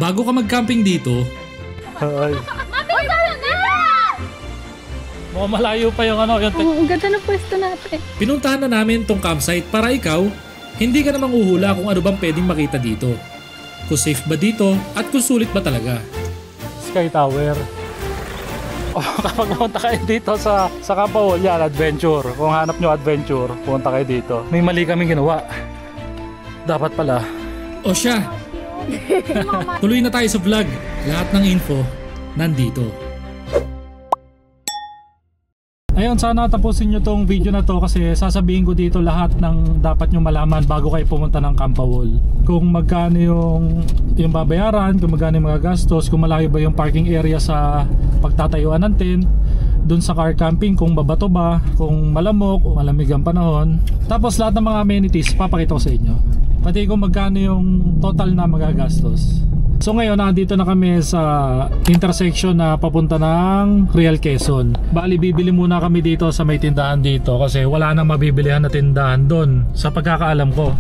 Bago ka mag-camping dito, Ay. Mukhang malayo pa yung ano. Yung Ang ganda ng pwesto natin. pinuntahan na namin tong campsite para ikaw, hindi ka na manghuhula kung ano bang pwedeng makita dito. Kung safe ba dito at kung sulit ba talaga. Sky Tower. Oh, kapag pumunta kayo dito sa Campawol, yan, adventure. Kung hanap nyo adventure, pumunta kayo dito. May mali kaming ginawa. Dapat pala. O siya, tuloy na tayo sa vlog. Lahat ng info nandito. Ayun, sana tapusin nyo tong video na to kasi sasabihin ko dito lahat ng dapat nyo malaman bago kayo pumunta ng Campawol. Kung magkano yung babayaran, kung magkano yung mga gastos, kung malayo ba yung parking area sa pagtatayuan ng tent, dun sa car camping, kung babato ba, kung malamok o malamig ang panahon. Tapos lahat ng mga amenities papakita ko sa inyo. Pati kung magkano yung total na magagastos. So ngayon, nandito na kami sa intersection na papunta ng Real Quezon. Bali, bibili muna kami dito sa may tindahan dito kasi wala nang mabibilihan na tindahan doon sa pagkakaalam ko.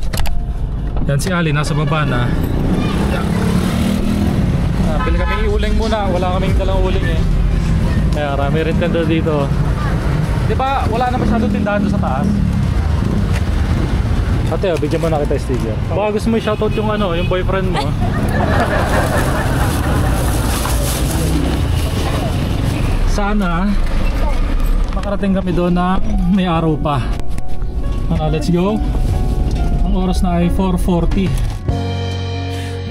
Yan si Ali, nasa baba na. Bili kaming iuling muna, wala kaming dalang uling eh. Kaya rami rin tender dito. Di ba wala na masyadong tindahan doon sa taas? Ate, bigyan mo na kita sticker. Baka gusto mo i-shoutout yung ano, yung boyfriend mo. Sana makarating kami doon na may araw pa. Let's go. Ang oras na ay 4:40.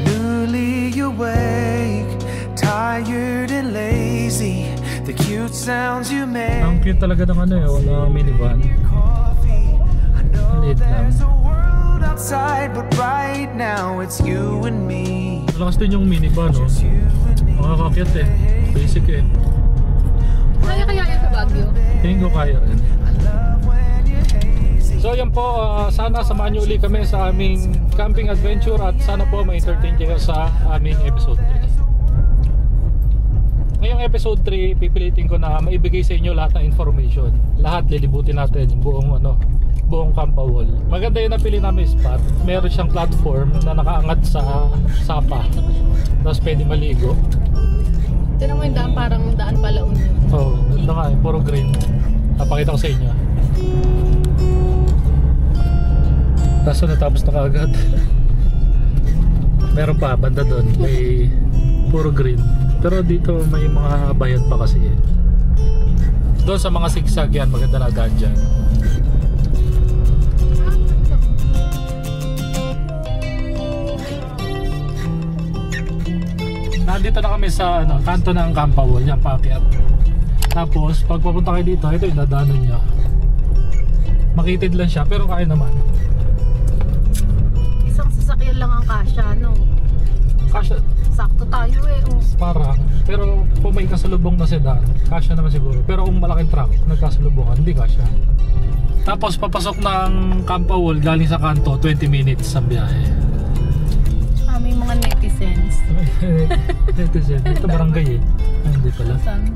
Newly awake, tired and lazy. The cute sounds you make. Ang cute talaga ng ano eh, wala minivan. Maliit lang. Outside, but right now it's you and me. Malakas din yung minivan, no? Makakakyat eh. Basic eh. Kaya yan sa Baguio? Tingin ko kaya rin. So yan po, sana samahan nyo ulit kami sa aming camping adventure at sana po ma-entertain kayo sa aming episode 3. Ngayong episode 3, pipilitin ko na maibigay sa inyo lahat ng information. Lahat lilibutin natin yung buong Campawol. Maganda yung napili namin spot. Meron siyang platform na nakaangat sa sapa. Tapos pwede maligo. Tinan mo yung daan, parang daan palaon yun. Oo, ganda nga eh, puro green. Napakita ko sa inyo. Kaso natapos na kaagad. Meron pa, banda doon. May puro green. Pero dito may mga bayad pa kasi eh. Doon sa mga sigsag yan, maganda na daan dyan. Nandito na kami sa kanto ng Campawol, yung paakyat. Tapos pag papunta kayo dito, ito yung dadaanan nyo. Makitid lang siya pero kaya naman. Isang sasakyan lang ang kasya, no? Kasya. Sakto tayo eh. Oh. Parang, pero kung may kasalubong na sedan, kasya naman siguro. Pero kung malaking truck, nagkasalubongan, hindi kasya. Tapos papasok ng Campawol galing sa kanto, 20 minutes ang biyahe. May mga netizens. Netizens, ito barangay eh. Hindi pala. Saan?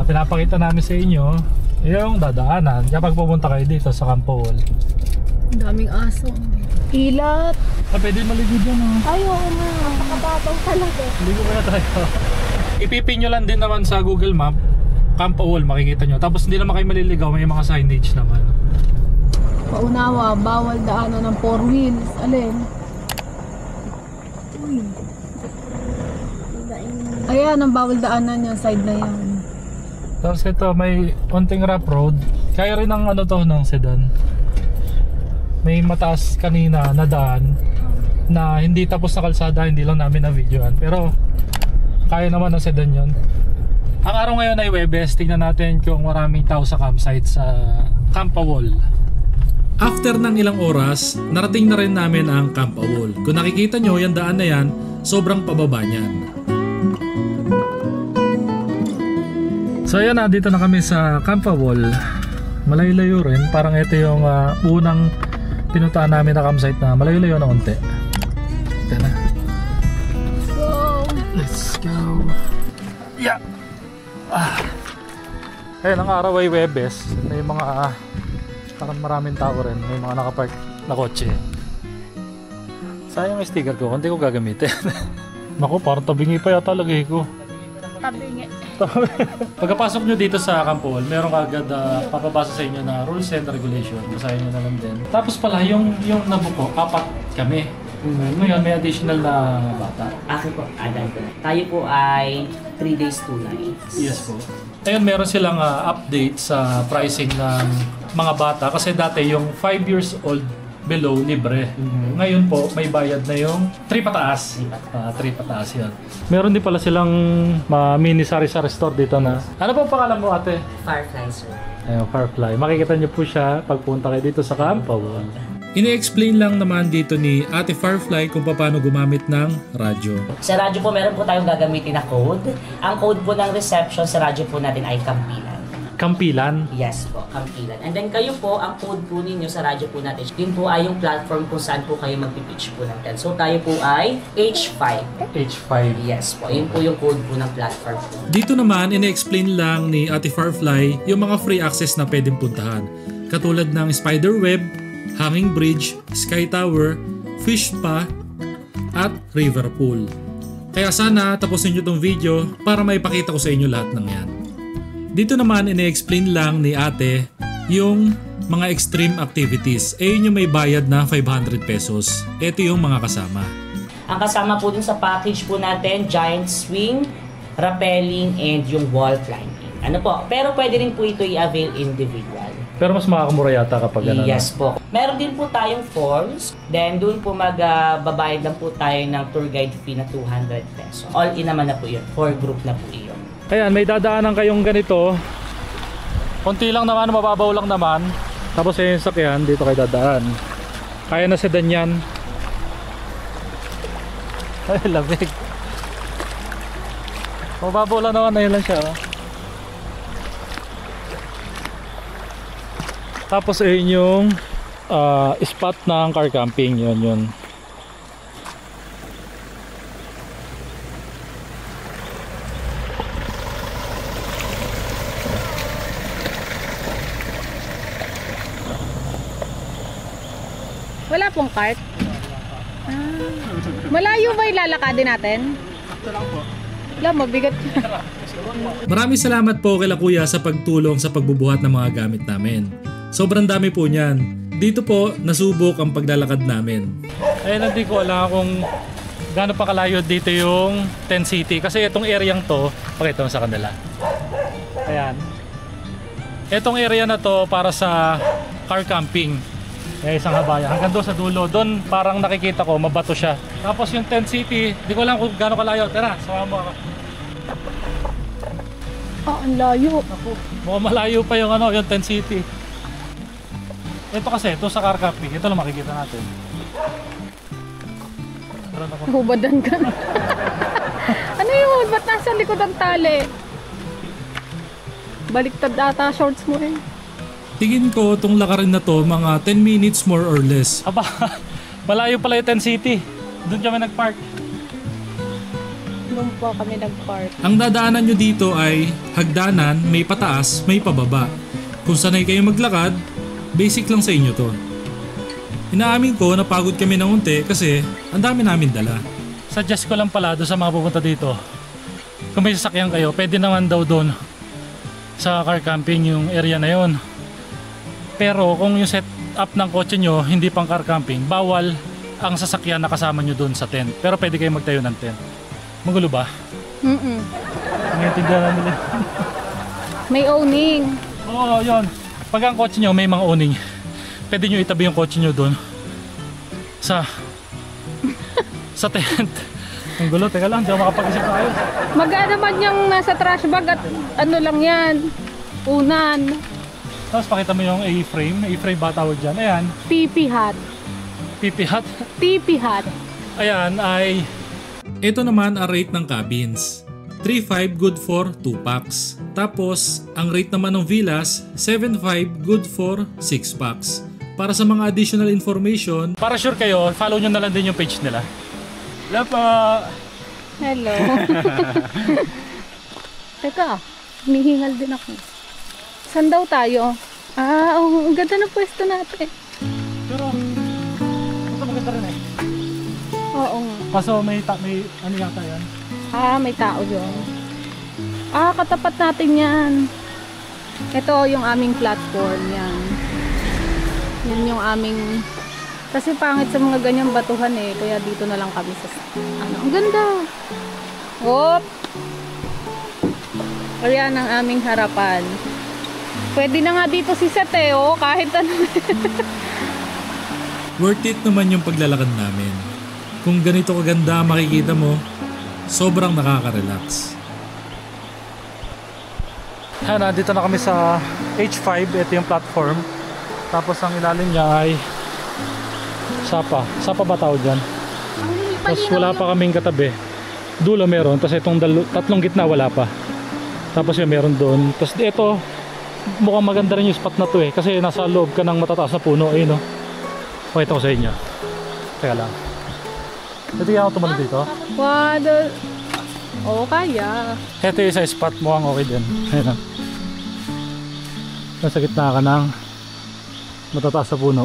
Pinapakita namin sa inyo yung dadaanan kapag pupunta kayo dito sa Campawol. Ang daming aso. Ilat. Pwede maligo dyan oh. Ay, oo nga. Napakababaw talaga. Ligo kaya tayo. Ipipin nyo lang din naman sa Google Map Campawol, makikita nyo. Tapos hindi naman kayo maliligaw, may mga signage naman. Paunawa, bawal daanan ng 4 wheels. Alin? Ayan, ang bawal daanan yung side na yan. Tapos ito, may konting rough road. Kaya rin ang ano to ng sedan. May mataas kanina na daan na hindi tapos na kalsada, hindi lang namin na-videoan. Pero kaya naman ng sedan yun. Ang araw ngayon ay Webes. Tingnan natin kung maraming tao sa campsite sa Campawol. After ng ilang oras, narating na rin namin ang Campawol. Kung nakikita nyo, yung daan na yan, sobrang pababa niyan. So ayan na, dito na kami sa Campawol. Malayo-layo rin. Parang ito yung unang pinuntahan namin na campsite na malayo-layo na unti. Ito na. Let's go. Yeah. Ayun, ang araw ay Webes. May mga parang maraming tao rin. May mga nakapark na kotse. Sayang yung sticker ko, hindi ko gagamitin. Naku, parang tabingi pa yata lagay ko. Tabingi. Pagkapasok nyo dito sa Campo Hall, meron kagad papabasa sa inyo na rules and regulation. Basahin nyo na lang din. Tapos pala, yung nabuko, 4 kami. Ngayon, may additional na bata. Akin po, adan ko. Tayo po ay 3 days, 2 nights. Yes po. Ngayon, meron silang update sa pricing ng mga bata. Kasi dati, yung 5 years old below, libre. Ngayon po, may bayad na yung 3 pataas. 3 pataas yan. Meron din pala silang mini sari-sari store dito na. Ano po pangalan mo, ate? Firefly, sir. Ayun, Firefly. Makikita niyo po siya pagpunta kayo dito sa Campo Hall. Ine-explain lang naman dito ni Ate Firefly kung paano gumamit ng radyo. Sa radyo po, meron po tayong gagamitin na code. Ang code po ng reception sa radyo po natin ay Kampilan. Kampilan? Yes po, Kampilan. And then kayo po, ang code po ninyo sa radyo po natin, yun po ay yung platform kung saan po kayo magpipitch po ng 10. So tayo po ay H5. H5. Yes po, yun po yung code po ng platform po. Dito naman, ine-explain lang ni Ate Firefly yung mga free access na pwedeng puntahan. Katulad ng Spiderweb, Hanging Bridge, Sky Tower, Fish Spa, at River Pool. Kaya sana tapusin nyo tong video para maipakita ko sa inyo lahat ng yan. Dito naman ine-explain lang ni ate yung mga extreme activities. Yun yung may bayad na 500 pesos. Ito yung mga kasama. Ang kasama po dun sa package po natin, giant swing, rappelling, and yung wall climbing. Ano po? Pero pwede rin po ito i-avail individual. Pero mas makakamura yata kapag ano. Yes po. Meron din po tayong falls. Then doon po magbabayad lang po tayo ng tour guide fee na 200 pesos. All in naman na po yun. 4 group na po yun. Ayan, may dadaanan kayong ganito. Konti lang naman, mababaw lang naman. Tapos yung sakyan, dito kayo dadaan. Kaya na sedan yan. Ay, lamig. Mababaw lang naman, ayun lang siya. Oh. Tapos ayun yung spot ng car camping. Yun. Wala pong cart? Malayo ba yung lalakadin natin? Wala, mabigat. Maraming salamat po kila Kuya sa pagtulong sa pagbubuhat ng mga gamit namin. Sobrang dami po niyan. Dito po nasubok ang paglalakad namin. Ayun, hindi ko alam kung gaano pa kalayo dito yung Tent City. Kasi itong areang to, pakita mo sa kanila. Ayan. Itong area na to para sa car camping. Isang habaya. Hanggang doon sa dulo. Doon parang nakikita ko, mabato siya. Tapos yung Tent City, hindi ko alam kung gaano kalayo. Tara, sama mo ako. Ang layo. Ako, mukhang malayo pa yung yung Tent City. Ito kasi, ito sa car camping. Ito lang makikita natin. Hubadan ka na. Ano yun? Ba't nasa likod ang tali? Baliktad ata shorts mo eh. Tingin ko itong lakarin na to mga 10 minutes more or less. Aba, malayo pala yung Tent City. Doon kami nag-park. Doon po kami nag-park. Ang dadaanan nyo dito ay hagdanan, may pataas, may pababa. Kung sanay kayo maglakad, basic lang sa inyo to. Inaamin ko napagod kami ng unti kasi ang dami namin dala. Suggest ko lang pala doon sa mga pupunta dito. Kung may sasakyan kayo, pwede naman daw doon sa car camping yung area na yon. Pero kung yung setup ng kotse nyo hindi pang car camping, bawal ang sasakyan na kasama nyo doon sa tent. Pero pwede kayo magtayo ng tent. Magulo ba? Naiintindihan nila. May owning. Oo, yun. Pag ang kotse nyo may mga owning, pwede nyo itabi yung kotse nyo doon sa tent. Ang gulo, teka lang, hindi ako makapag-isip na kayo. Magaan naman yung nasa trash bag at ano lang yan. Unan. Tapos pakita mo yung A-frame. A-frame ba tawag dyan? Ayan. PP hat. PP hat. PP hat. Ayan ay... Ito naman ang rate ng cabins. 3.5 good for 2 packs. Tapos, ang rate naman ng villas, 7.5 good for 6 packs. Para sa mga additional information, Para sure kayo, follow nyo na lang din yung page nila. Hello po! Hello. Teka, humihingal din ako. Saan daw tayo? Ang ganda ng pwesto natin. Pero, ito maganda rin eh. Oo nga. Kaso may ano yata yan? May tao yun. Katapat natin yan. Ito yung aming platform. Yan. Yan yung aming... Kasi pangit sa mga ganyang batuhan eh. Kaya dito na lang kami sa... Ang ganda. Hop! Ayan ang aming harapan. Pwede na nga dito si Sateo. Kahit ano. Worth it naman yung paglalakad namin. Kung ganito kaganda makikita mo, sobrang nakaka-relax. Nandito na kami sa H5. Ito yung platform. Tapos ang ilalim niya ay Sapa ba tawag dyan? Tapos wala pa kaming katabi. Dulo meron. Tapos itong tatlong gitna wala pa. Tapos yung meron doon. Tapos ito, mukhang maganda rin yung spot na to eh. Kasi nasa loob ka ng matataas na puno. Ayun o. Pakita ko sa inyo. Kaya lang. Ito yung ako tumalon dito. Kaya. Ito yung isa spot mo ang okay din. Ayun o. Nasa gitna ka ng matataas na puno.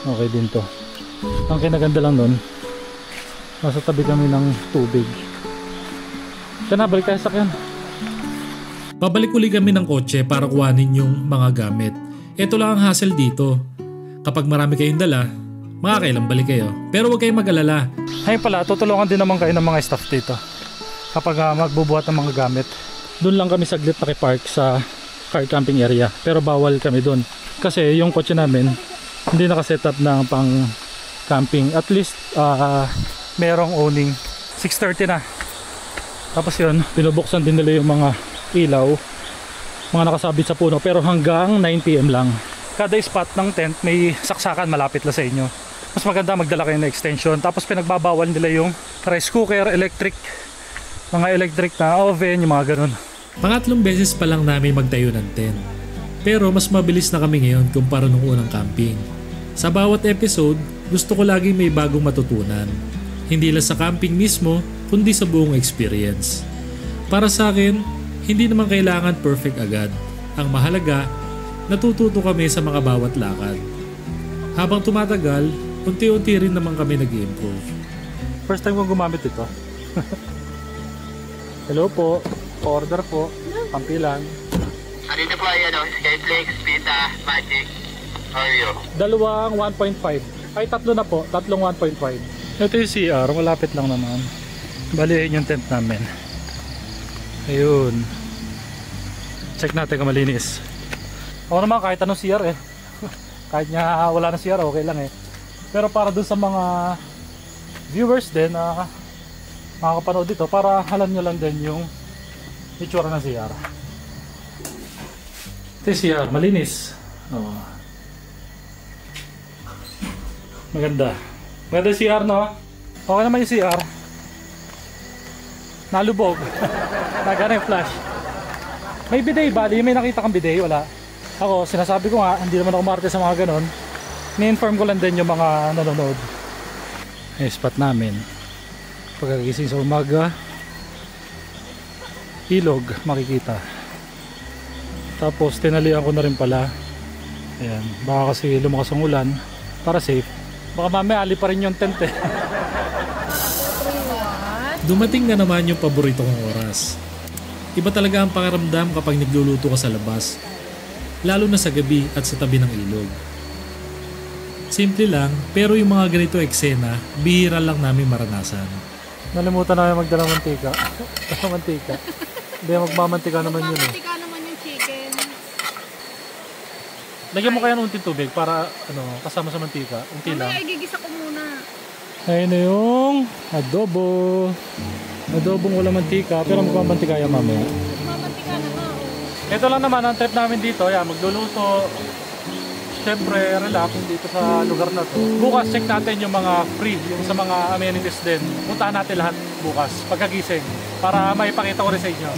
Okay din to. Ang kinaganda lang nun, nasa tabi kami ng tubig. Ito na, balik tayo sa sakyan. Pabalik uli kami ng kotse para kuhanin yung mga gamit. Ito lang ang hassle dito. Kapag marami kayong dala, makakailang balik kayo. Pero huwag kayong mag-alala. Ayun pala, tutulungan din naman kayo ng mga staff dito. Kapag magbubuhat ng mga gamit. Doon lang kami saglit nakipark sa car camping area. Pero bawal kami doon. Kasi yung kotse namin, hindi nakasetup ng pang camping. At least merong owning. 6:30 na. Tapos yun, pinubuksan din nila yung mga ilaw, mga nakasabit sa puno, pero hanggang 9 PM lang. Kada spot ng tent may saksakan malapit lang sa inyo. Mas maganda magdala kayo ng extension. Tapos pinagbabawal nila yung rice cooker, mga electric na oven, yung mga ganun. Pangatlong beses pa lang namin magtayo ng tent. Pero mas mabilis na kami ngayon kumpara nung unang camping. Sa bawat episode, gusto ko laging may bagong matutunan. Hindi lang sa camping mismo, kundi sa buong experience. Para sa akin, hindi naman kailangan perfect agad. Ang mahalaga, natututo kami sa mga bawat lakad. Habang tumatagal, unti-unti rin naman kami nag-i-improve. First time kong gumamit ito. Hello po, order po, pampilan. Andito po ay Skyflex, Vita, Magic, Oreo. Dalawang 1.5. Ay, tatlo na po. Tatlong 1.5. Ito yung CR. Malapit lang naman. Balihin yung tent namin. Ayun. Check natin kung malinis. Ako naman kahit anong CR eh. Kahit nga wala na CR, okay lang eh. Pero para dun sa mga viewers din na makakapanood dito, para alam nyo lang din yung itsura ng CR. Ito yung CR. Malinis. Oh. Maganda. Maganda yung CR, no? Okay naman yung CR. Nalubog. Nagana yung flash. May bidet ba? May nakita kang bidet? Wala. Ako, sinasabi ko nga, hindi naman ako marte sa mga ganon. Ni-inform ko lang din yung mga nanonood. Yung spot namin. Pagkagising sa umaga, ilog makikita. Tapos tinalian ko na rin pala. Ayan, baka kasi lumakas ang ulan. Para safe. Baka mamaya ali pa rin yung tent eh. Dumating na naman yung paborito kong oras. Iba talaga ang pakiramdam kapag nagluluto ka sa labas. Lalo na sa gabi at sa tabi ng ilog. Simple lang, pero yung mga ganito eksena, bihira lang namin maranasan. Nalimutan namin magdala ng mantika. Mantika. Hindi, magmamantika naman yun eh. Mantika naman yung chicken. Lagyan mo kaya ng unting tubig para kasama sa mantika. Unti lang. Mamaya igigisa ko muna. Ayun na yung adobo. Adobong walang mantika, pero magmamantika yan mamaya. Mamantika na nga. Ito lang naman ang trip namin dito. Yan, magluluto. Siyempre, relax dito sa lugar na to. Bukas check natin yung mga free, yung sa mga amenities din. Puntahan natin lahat bukas, pagkagising. Para maipakita ko rin sa inyo.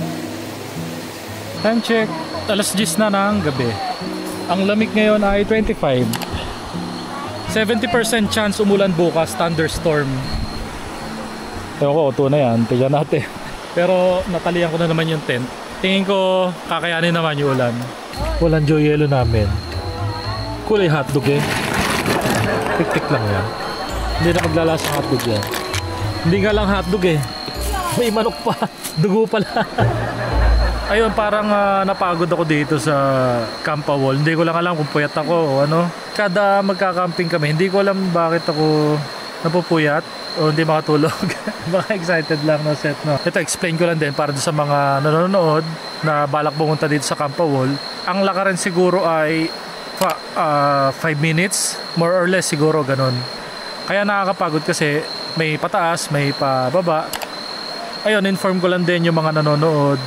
Time check. Alas 10 na ng gabi. Ang lamig ngayon ay 25. 70% chance umulan bukas, thunderstorm. Ewan ko, uto na yan. Tignan natin. Pero natalian ko na naman yung tent. Tingin ko kakayanin naman yung ulan. Walang joy yellow namin. Kulay hotdog eh. Tik-tik lang yan. Hindi na maglalasang hotdog yan. Hindi nga lang hotdog eh. May manok pa. Dugo pala. Ayun, parang napagod ako dito sa Campawol. Hindi ko lang alam kung puyat ako o ano. Kada magkakamping kami, hindi ko alam bakit ako napupuyat o hindi makatulog. Baka excited lang na set, no? Ito, explain ko lang din para sa mga nanonood na balak pumunta dito sa Campawol. Ang lakaran siguro ay 5 minutes, more or less siguro ganun. Kaya nakakapagod kasi may pataas, may pababa. Ayun, inform ko lang din yung mga nanonood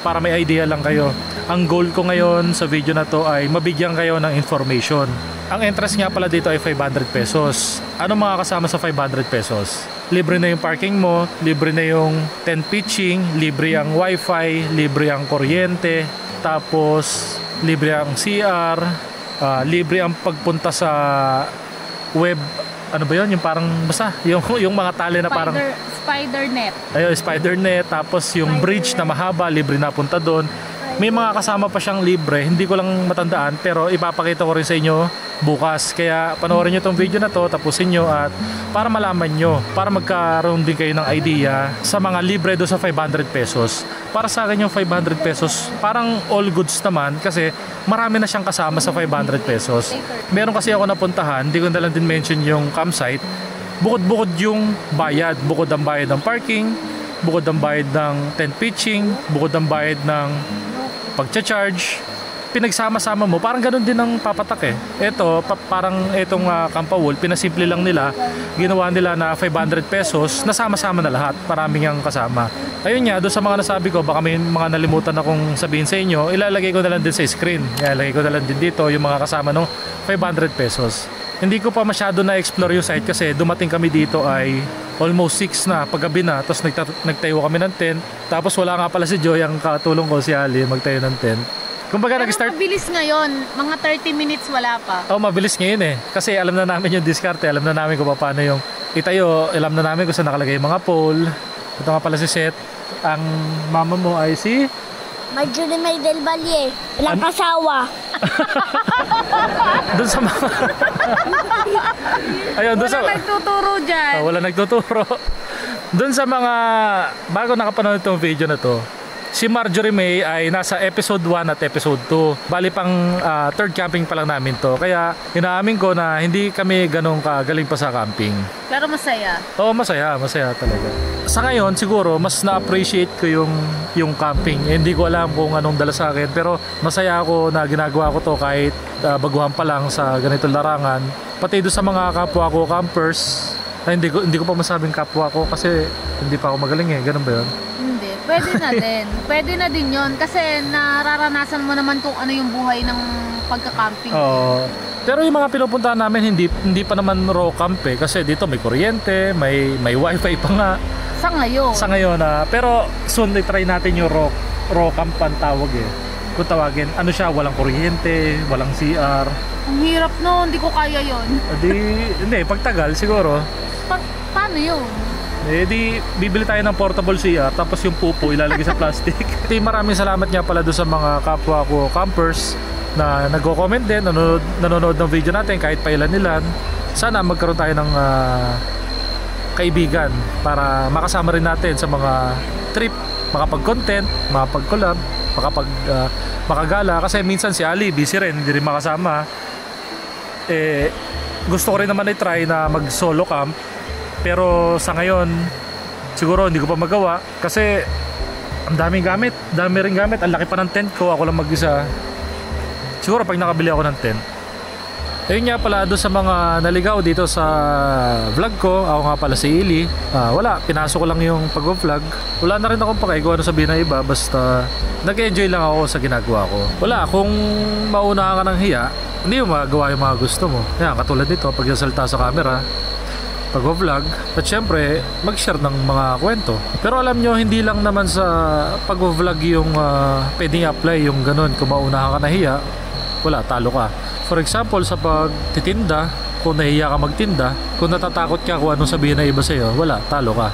para may idea lang kayo. Ang goal ko ngayon sa video na to ay mabigyan kayo ng information. Ang entrance nga pala dito ay 500 pesos. Ano mga kasama sa 500 pesos? Libre na yung parking mo, libre na yung tent pitching, libre ang wifi, libre ang kuryente, tapos libre ang CR, libre ang pagpunta sa web. Ano ba yun? Yung parang basta yung mga tali na parang Spider net. Ayun, spider net. Tapos yung bridge na mahaba, libre na punta doon. May mga kasama pa siyang libre. Hindi ko lang matandaan, pero ipapakita ko rin sa inyo bukas. Kaya panoorin nyo tong video na to, tapusin nyo at para malaman nyo, para magkaroon din kayo ng idea sa mga libre do sa 500 pesos. Para sa akin yung 500 pesos, parang all goods naman kasi marami na siyang kasama sa 500 pesos. Meron kasi ako napuntahan, hindi ko na lang din mention yung campsite. Bukod-bukod yung bayad. Bukod ang bayad ng parking, bukod ang bayad ng tent pitching, bukod ang bayad ng pagcha-charge, pinagsama-sama mo, parang ganun din ang papatak eh. Ito, parang itong Campawol, pinasimple lang nila, ginawa nila na 500 pesos, nasama-sama na lahat, maraming ang kasama. Ayun nga, doon sa mga nasabi ko, baka may mga nalimutan akong sabihin sa inyo, ilalagay ko na lang din sa screen. Ilalagay ko na lang din dito yung mga kasama ng 500 pesos. Hindi ko pa masyado na-explore yung site kasi dumating kami dito ay almost 6 na, paggabi na, tapos nagtayo kami ng tent, tapos wala nga pala si Joy, ang katulong ko si Ali, magtayo ng tent. Kumbaga nag-start. Mabilis ngayon, mga 30 minutes wala pa. Oh, mabilis ngayon eh. Kasi alam na namin yung diskarte, alam na namin kung paano yung itayo, alam na namin kung saan nakalagay yung mga pole. Ito nga pala si Seth. Ang mama mo ay si Marjorie May Del Valle, ilang kasawa. doon sa mga ayun, doon sa Wala nagtuturo dyan. wala nagtuturo. Doon sa mga bago nakapanood itong video na to, si Marjorie May ay nasa episode 1 at episode 2. Bali pang third camping pa lang namin to. Kaya inaamin ko na hindi kami ganun kagaling pa sa camping. Pero masaya. Oo, masaya talaga. Sa ngayon siguro mas na-appreciate ko yung camping. Hindi ko alam kung anong dala sa akin, pero masaya ako na ginagawa ko to kahit baguhan pa lang sa ganitong larangan. Pati doon sa mga kapwa ko campers, hindi ko pa masabing kapwa ko kasi hindi pa ako magaling eh. Ganun ba yun? Hindi. Pwede na din. Pwede na din yun. Kasi nararanasan mo naman kung ano yung buhay ng pagka-camping. Oo. Pero yung mga pinupuntahan namin hindi pa naman raw camp eh. Kasi dito may kuryente, may wifi pa nga. Sa ngayon pero soon i-try natin yung raw camp ang tawag eh. Kung tawagin, ano siya, walang kuryente, walang CR. Ang hirap no, hindi ko kaya yun. Hindi, pagtagal siguro. Paano yun? Di bibili tayo ng portable CR tapos yung pupo ilalagay sa plastic. Maraming salamat nga pala doon sa mga kapwa ko campers na nagko-comment din, nanonood ng video natin kahit pailan-ilan. Sana magkaroon tayo ng kaibigan para makasama rin natin sa mga trip, makapag-content, makapag-collab, makagala. Kasi minsan si Ali busy rin, hindi rin makasama. Gusto ko rin naman i-try na mag-solo camp, pero sa ngayon siguro hindi ko pa magawa kasi ang dami rin gamit. Ang laki pa ng tent ko, ako lang mag-isa. Siguro pag nakabili ako ng tent. Ayun nga pala, doon sa mga naligaw dito sa vlog ko, ako nga pala si Ili. Wala, pinasok ko lang yung pag-vlog. Wala na rin akong pakaigawa na sabihin na iba, basta nag-enjoy lang ako sa ginagawa ko. Wala, kung maunahan ka ng hiya, hindi mo magagawa yung mga gusto mo. Yan, katulad nito, pagsasalta sa camera, pag-vlog, at syempre mag-share ng mga kwento. Pero alam nyo, hindi lang naman sa pag-vlog yung pwedeng apply yung ganun. Kung maunahan ka na hiya, wala, talo ka. For example, sa pagtitinda, kung nahiya ka magtinda, kung natatakot ka kung anong sabihin na iba sa'yo, wala, talo ka.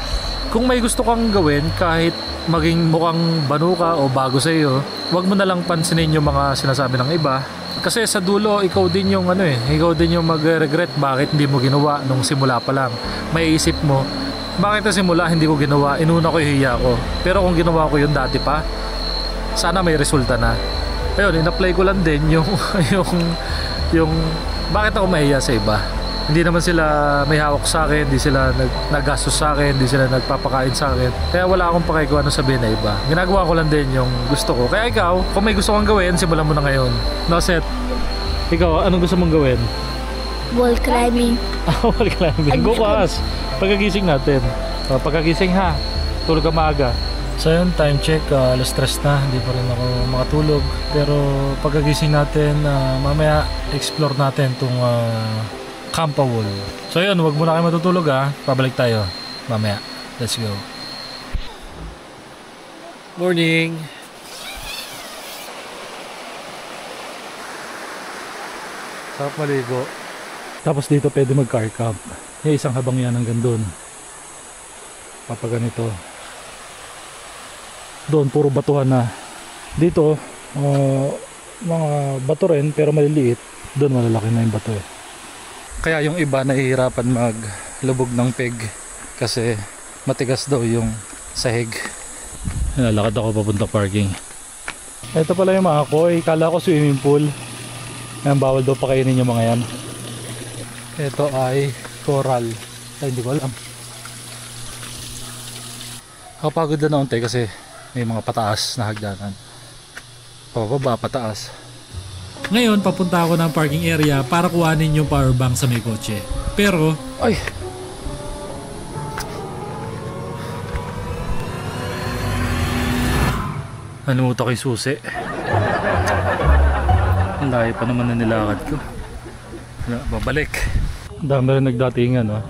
Kung may gusto kang gawin, kahit maging mukhang banu ka o bago sa'yo, huwag mo na lang pansinin yung mga sinasabi ng iba. Kasi sa dulo, ikaw din yung ikaw din yung magre-regret bakit hindi mo ginawa nung simula pa lang. May isip mo, bakit na simula hindi ko ginawa, inuna ko yung hiya ko. Pero kung ginawa ko yun dati pa, sana may resulta na. Ayun, in-apply ko lang din yung bakit ako mahiya sa iba. Hindi naman sila may hawak sa akin, hindi sila naggastos sa akin, hindi sila nagpapakain sa akin. Kaya wala akong pake kung ano sabihin na iba. Ginagawa ko lang din yung gusto ko. Kaya ikaw, kung may gusto kang gawin, simulan mo na ngayon. No, Seth? Ikaw, anong gusto mong gawin? Wall climbing. Wall climbing. Bukas, pagkagising natin. Pagkagising ha, tulog ka maaga. So yun, time check, alas 3 na, hindi pa rin ako makatulog. Pero pagkagising natin, mamaya explore natin itong Campawol. So yun, wag muna kayo matutulog ha. Pabalik tayo mamaya. Let's go. Morning. Sarap maligo. Tapos dito pwede mag car camp. May isang habang yan hanggang doon. Papaganito. Doon puro batuhan na. Dito mga bato rin pero maliliit. Doon malalaki na yung bato eh. Kaya yung iba nahihirapan maglubog ng peg kasi matigas daw yung sahig. Nalakad ako papunta parking. Ito pala yung mga koi. Kala ko swimming pool. Ayan, bawal daw pakainin yung mga yan. Ito ay coral. Ay, hindi ko alam. Kapagod na naunti kasi may mga pataas na hagdanan. Pababa, pataas. Ngayon, papunta ako ng parking area para kuhanin yung power bank sa may kotse. Pero, ay! Nalimutan ko yung susi. Ang layo pa naman na nilakad ko. Babalik. Dami rin nagdatingan, no?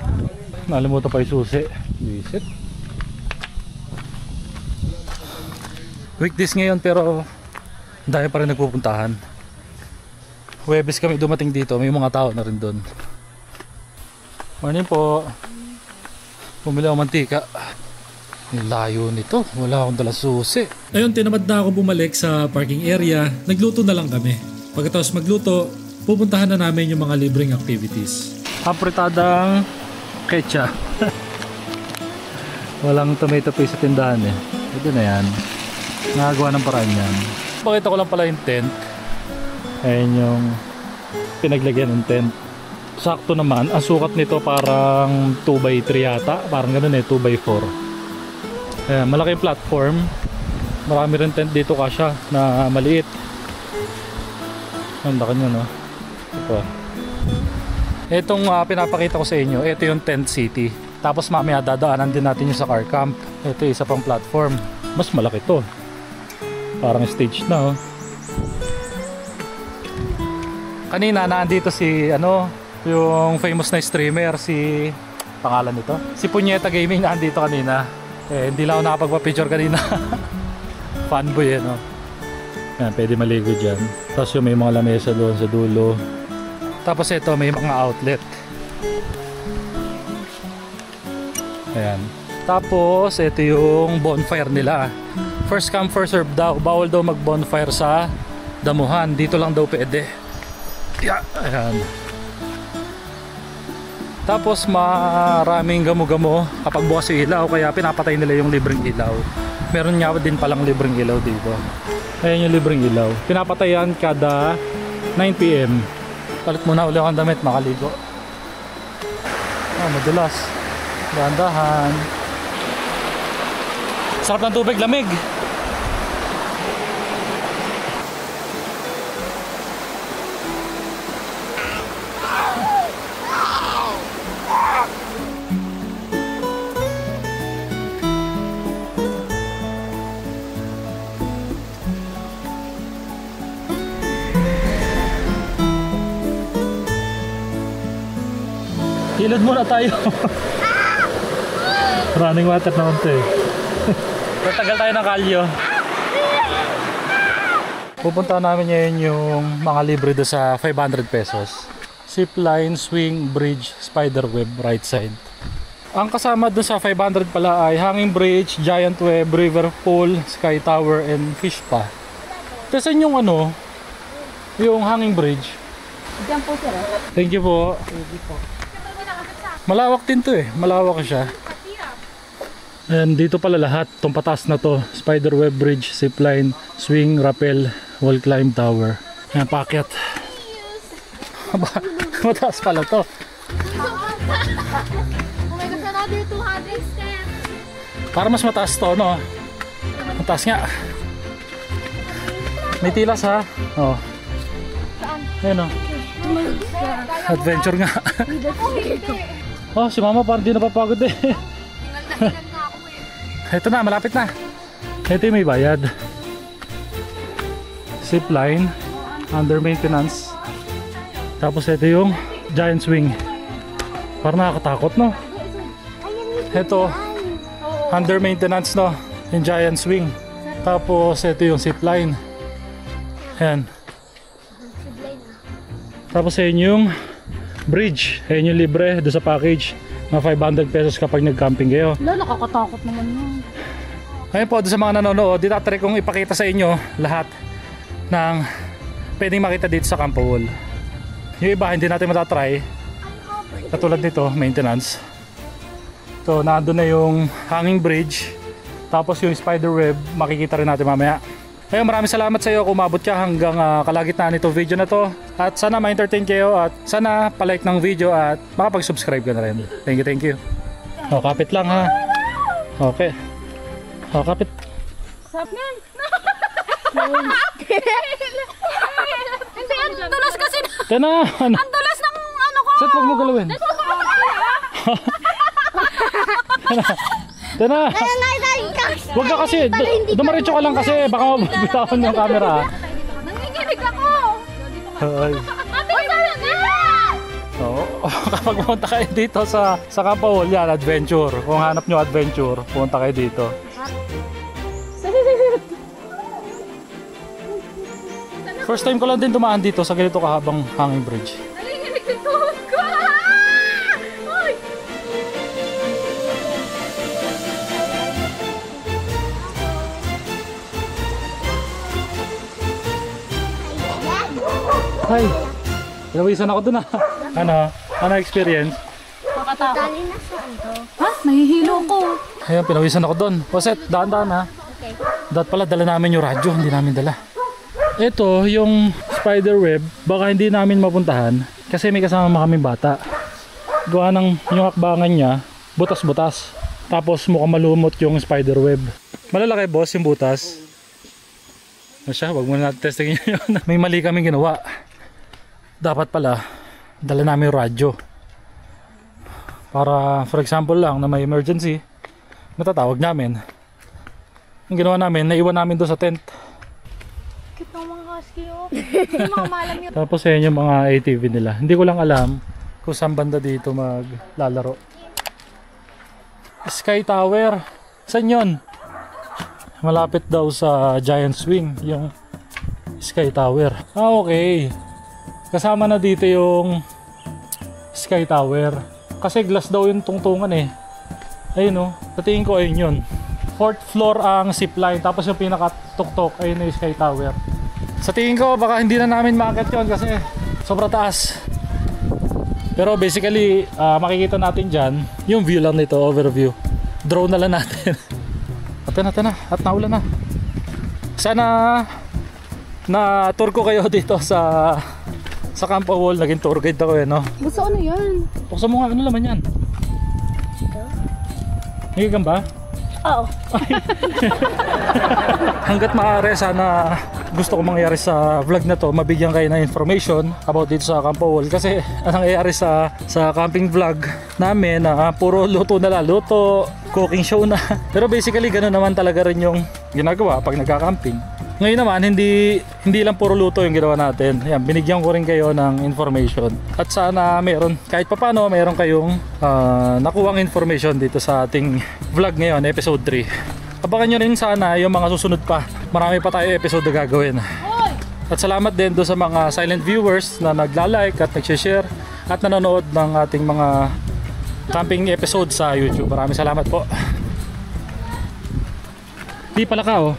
Nalimutan pa yung susi. Visit. Weekdays ngayon pero dahil pa rin nagpupuntahan. Huwebes kami dumating dito, may mga tao na rin doon. Morning po. Bumili ako mantika. Layo nito, wala akong dala susi. ayun, tinamad na ako bumalik sa parking area. Nagluto na lang kami. Pagkatapos magluto, pupuntahan na namin yung mga libreng activities. Apretadang ketchup. Walang tomato paste sa tindahan eh. Ito na yan. Nagagawa ng paraan yan. Pakita ko lang pala yung tent. Ayan yung pinaglagyan ng tent. Sakto naman. Ang sukat nito parang 2x3 yata. Parang ganun eh, 2x4. Ayan, malaking platform. Marami rin tent dito kasya na maliit. Ang laki nyo, no? Ito. Itong pinapakita ko sa inyo, ito yung tent city. Tapos mamaya dadaanan din natin yung sa car camp. Ito isa pang platform. Mas malaki to. Parang stage na, oh. Kanina naandito si yung famous na streamer, si pangalan nito, si Punyeta Gaming naandito kanina. Eh hindi lang ako nakapagpa-picture kanina. Fanboy no. Yan, pwede maligo diyan. Tapos yung may mga lamesa doon sa dulo. Tapos ito may mga outlet. Ayan. Tapos ito yung bonfire nila. First come first serve daw. Bawal daw mag bonfire sa damuhan. Dito lang daw pwede. Yeah, ayan. Tapos maraming gamo-gamo kapag bukas yung ilaw, kaya pinapatay nila yung libreng ilaw. Meron nga din palang libreng ilaw dito. Ayan yung libreng ilaw. Pinapatay yan kada 9 PM. Palit muna ulit ang damit, makaligo. Madulas. Dahan-dahan. Sarap ng tubig, lamig. Hilod muna tayo. Running water naman ito eh. Tatagal tayo ng kalyo. Pupunta namin ngayon yung mga libre do sa 500 pesos. Zipline, swing, bridge, spider web, right side. Ang kasama doon sa 500 pala ay hanging bridge, giant web, river pool, sky tower, and fish pa. Kasi yung yung hanging bridge. Diyan po sir. Thank you po. Malawak din to eh. Malawak siya. And dito pala lahat. Itong patas na to. Spiderweb bridge, zipline, swing, rappel, wall climb tower. Ayan, paakyat. Mataas pala to. Oh my gosh, another 200 steps. Para mas mataas to, no? Mataas nga. May tilas ha. Oh. Ayan o. Adventure nga. Oh, si mama parang di napapagod eh. Ito na, malapit na. Ito yung may bayad. Zipline, under maintenance. Tapos ito yung giant swing. Parang nakakatakot, no? Ito, under maintenance, no? Yung giant swing. Tapos ito yung zipline. Ayan. Tapos ayun yung bridge. Ayun yung libre doon sa package na 500 pesos kapag nag-camping kayo. Wala, nakakatakot naman yun. Ayun po, doon sa mga nanonood, ditatry kong ipakita sa inyo lahat ng pwedeng makita dito sa Campo Wall. Yung iba hindi natin matatry, katulad nito, maintenance. So nandun na yung hanging bridge, tapos yung spider web, makikita rin natin mamaya. Ayun, maraming salamat sa iyo kung umabot ka hanggang kalagitnaan nitong video na to. At sana ma-entertain kayo at sana palike ng video at makapag-subscribe ka na rin. Thank you. O, kapit lang ha. Okay. O, kapit. Stop man! Hindi, ang tulas kasi na. Tena! Ang tulas ng ano ko! Seth, huwag mo galawin. Tena! Huwag ka kasi, dumaritso ka lang kasi baka mabitawan yung camera. Nanginginig ako! Ay. Oo, kapag pumunta kayo dito sa Campo Wall, yan, adventure. Kung hanap nyo adventure, pumunta kayo dito. First time ko lang din dumaan dito sa ganito kahabang hanging bridge. Nanginginig yung tuhod ko! Ay! Ay, pinawisan ako dun ah. Ano experience? Nakakatakot. Ha? Nahihilo ko. Ayun, pinawisan ako dun. Poset, daan-daan ha. Okay. Dapat pala dala namin yung radyo, hindi namin dala. Ito, yung spider web, baka hindi namin mapuntahan kasi may kasama kaming bata. Gawa ng yung akbangan niya, butas-butas. Tapos mukhang malumot yung spider web. Malalaki boss yung butas. Ano siya, wag muna natin testingin yun. May mali kaming ginawa. Dapat pala, dala namin yung radyo. Para for example lang na may emergency, matatawag namin. Ang ginawa namin, naiwan namin doon sa tent. Cute ng mga husky oh. Yung mga malam yun. Tapos yan yung mga ATV nila. Hindi ko lang alam kung saan banda dito maglalaro. Sky Tower. Saan yun? Malapit daw sa Giant Swing yung Sky Tower. Ah, okay. Kasama na dito yung Sky Tower. Kasi glass daw yung tungtungan eh. Ayun o. Sa tingin ko ayun yun. 4th floor ang zipline. Tapos yung pinaka-tuktok ayun yung Sky Tower. Sa tingin ko baka hindi na namin makakit yun kasi sobrang taas. Pero basically makikita natin dyan yung view lang nito, overview. Drone na lang natin. At na. At naulan na. Sana na tour ko kayo dito sa Campo Wall. Naging tour guide ako eh, no? Gusto ano yan? Buksan mo nga, ano naman yan? Nagigan ba? Oo. Hanggat maaari, sana gusto ko mangyari sa vlog na to, mabigyan kayo ng information about dito sa Campo Wall. Kasi ang nangyayari sa camping vlog namin na puro luto na lang, luto, cooking show na. Pero basically ganoon naman talaga rin yung ginagawa pag nagka-camping. Ngayon naman, hindi lang puro luto yung ginawa natin. Ayan, binigyan ko rin kayo ng information. At sana meron, kahit papano, meron kayong nakuhang information dito sa ating vlog ngayon, episode 3. Abangan nyo rin sana yung mga susunod pa. Marami pa tayo episode na gagawin. At salamat din do sa mga silent viewers na nagla-like at nag-share at nanonood ng ating mga camping episode sa YouTube. Maraming salamat po. Di pala ka oh.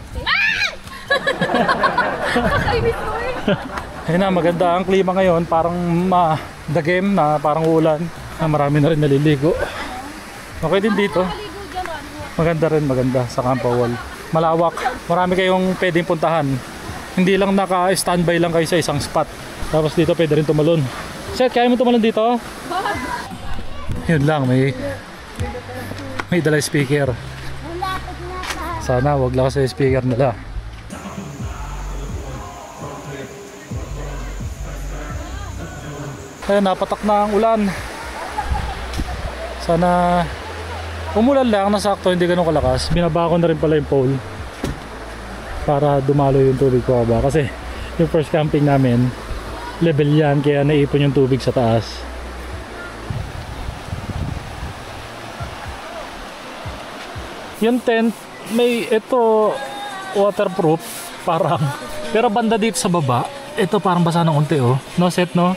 Ayun na, maganda ang klima ngayon. Parang dagem na parang ulan. Marami na rin naliligo. Okay din dito. Maganda rin, maganda sa Campawal. Malawak. Marami kayong pwedeng puntahan. Hindi lang naka-standby lang kayo sa isang spot. Tapos dito pwede rin tumalon. Seth, kaya mo tumalon dito? Yun lang, may dala speaker. Sana wag lang sa speaker nila. Ayun, napatak na ang ulan. Sana umulan lang, nasakto, hindi ganun kalakas. Binaba ko na rin pala yung pole para dumalo yung tubig ko ba. Kasi yung first camping namin, level yan, kaya naipon yung tubig sa taas. Yung tent, may ito waterproof parang. Pero banda dito sa baba, ito parang basa ng unti oh. No, Set, no?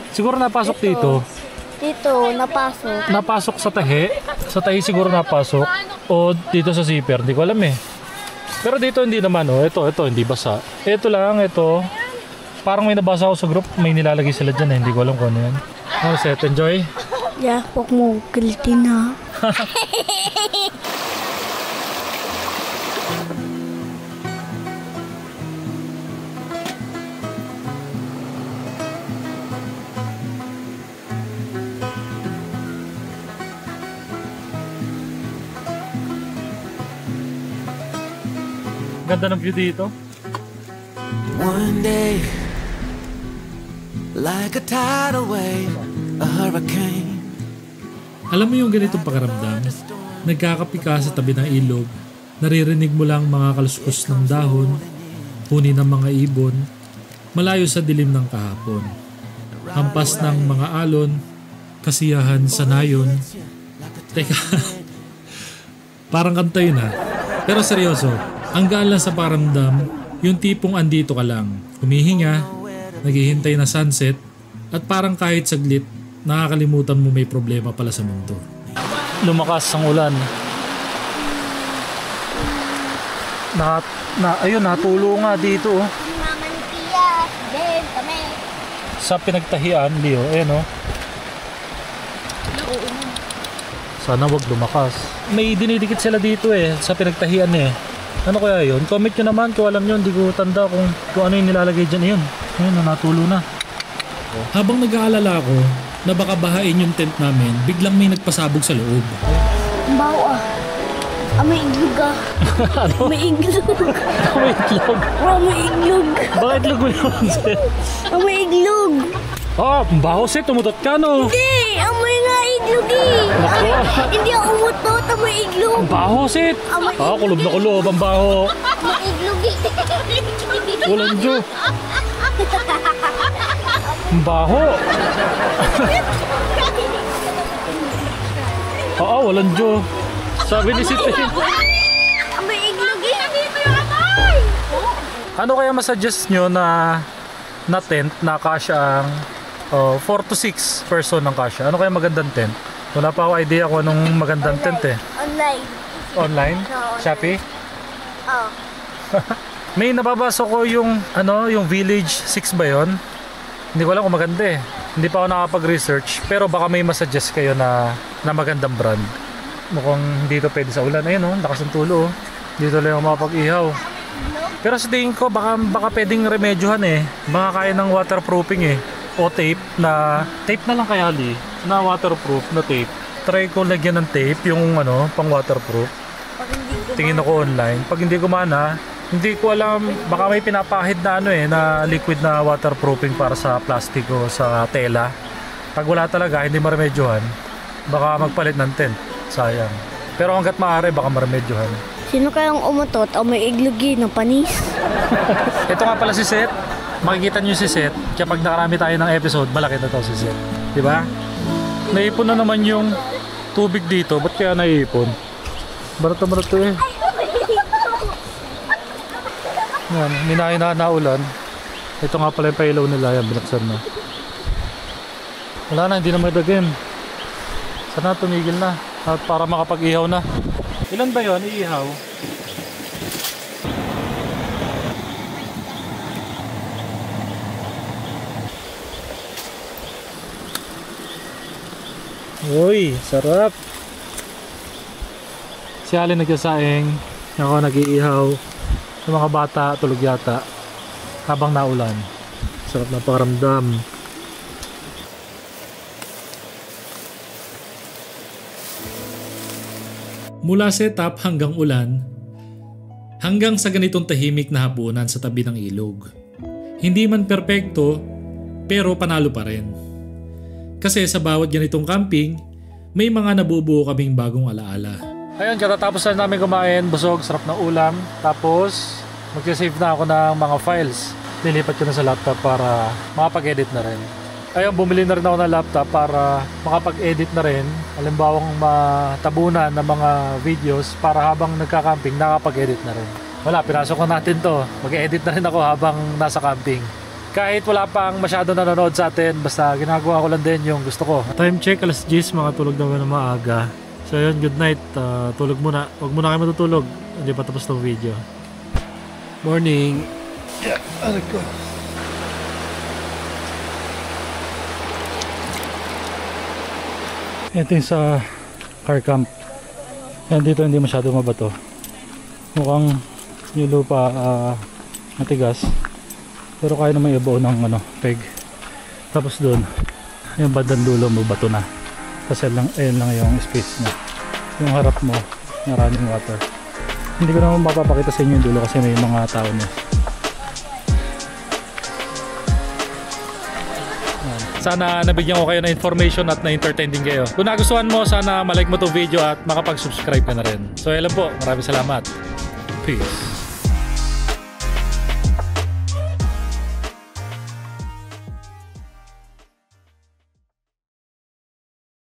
Siguro napasok dito. Dito, napasok. Napasok sa tahi. Sa tahi siguro napasok. O dito sa zipper. Hindi ko alam eh. Pero dito hindi naman oh. Ito hindi basa. Ito lang, ito. Parang may nabasa ako sa group. May nilalagay sila dyan eh. Hindi ko alam kung ano yan. Oh, Set, enjoy? Yeah, huwag mo guilty na. Ganda ng view dito. One day, like a tidal wave, a hurricane. Alam mo yung ganitong pakiramdam? Nagkakapi ka sa tabi ng ilog, naririnig mo lang mga kaluskos ng dahon, huni ng mga ibon, malayo sa dilim ng kahapon. Hampas ng mga alon, kasiyahan sa nayon. Teka, parang kanta yun ha. Pero seryoso, ang gaan lang sa pakiramdam, yung tipong andito ka lang, humihinga, naghihintay na sunset, at parang kahit saglit, nakakalimutan mo may problema pala sa mundo. Lumakas ang ulan. Ayun, natulo nga dito oh. Mama ni Pia, then kami. Sa pinagtahian, Leo, ayan oh. Sana wag lumakas. May dinidikit sila dito eh, sa pinagtahian eh. Ano kaya yun? Comment nyo naman kung alam nyo, hindi ko tanda kung ano yung nilalagay dyan. Ayun, natulo na. Habang nag-aalala ako na baka bahain yung tent namin, biglang may nagpasabog sa loob. Ang baho ah. May iglog ah. Ano? May iglog. May iglog. May iglog. Baka itlog mo yun, Seth? May iglog. Oh, baho, Seth, tumutot ka no? Hindi, amoy nga iglog eh. Nako. Hindi ako umutot, amoy iglog. Baho, Seth. Kulob na kulob ang baho. Amoy iglog eh. Walang Diyo. Ang baho. Oo, walang Diyo. Sabi ni Seth. Amoy iglog eh. Dito yung amoy. Ano kaya masuggest nyo na tent na kasya ang 4 to 6 person ng kasya? Ano kaya magandang tent? Wala pa ako idea kung anong magandang tent eh. Online. Online? No, Shopee? Oh. May nababasa ko yung yung Village 6 ba yun? Hindi ko alam kung maganda eh. Hindi pa ako nakapag-research, pero baka may masuggest kayo na magandang brand. Mukhang dito pwede sa ulan. Ayun oh, lakas ng tulo oh. Dito lang ako makapag-ihaw. Pero sa tingin ko baka pwedeng remedyohan eh. Baka kaya ng waterproofing eh. O tape na lang kaya na waterproof na tape. Try ko lagyan ng tape yung pang waterproof. Tingin ako online. Pag hindi gumana, hindi ko alam, baka may pinapahid na na liquid na waterproofing para sa plastic o sa tela. Pag wala talaga, hindi maremedyohan, baka magpalit ng tent. Sayang. Pero hanggat maaari, baka maremedyohan. Sino kayang umutot o may iglugi ng panis? Ito nga pala si Seth. Makikita nyo si Seth kapag nakarami tayo ng episode, malaki na to si Seth. Diba? Naipon na naman yung tubig dito. Ba't kaya naipon? Barato eh. Yan, minahin na ulan. Ito nga pala yung pailaw nila. Yan, binaksan na. Wala na, hindi na may dagim. Sana tumigil na. At para makapag-ihaw na. Ilan ba yun? Iihaw? Uy, sarap. Si Alin nagsasaing, ako nag-iihaw. Yung mga bata tulog yata habang naulan. Sarap na pakaramdam. Mula setup hanggang ulan, hanggang sa ganitong tahimik na hapunan sa tabi ng ilog. Hindi man perpekto, pero panalo pa rin. Kasi sa bawat ganitong camping, may mga nabubuo kaming bagong alaala. Ayun, katatapos na namin kumain, busog, sarap na ulam. Tapos, mag-save na ako ng mga files. Nilipat ko na sa laptop para makapag-edit na rin. Ayun, bumili na rin ako ng laptop para makapag-edit na rin. Halimbawang matabunan ng mga videos para habang nagka-camping, nakapag-edit na rin. Wala, pinasok na natin to. Mag-edit na rin ako habang nasa camping. Kahit wala pang masyado nanonood sa atin, basta ginagawa ko lang din yung gusto ko. Time check, alas 10, mga tulog naman na maaga. So yun, good night. Tulog muna. Huwag muna kayo matutulog. Hindi pa tapos ng video. Morning. Yeah, ano ko. Ito yung sa car camp. Yan dito hindi masyado mabato. Mukhang yung lupa matigas. Pero kaya naman ibaon ng peg. Tapos doon, yung bandang dulo mo bato na. Kasi ayun lang yung space niya. Yung harap mo, yung running water. Hindi ko naman mapapakita sa inyo yung dulo kasi may mga tao niya. Sana nabigyan ko kayo ng information at na-entertain din kayo. Kung nagustuhan mo, sana malike mo itong video at makapag-subscribe ka na rin. So, alam po, maraming salamat. Peace.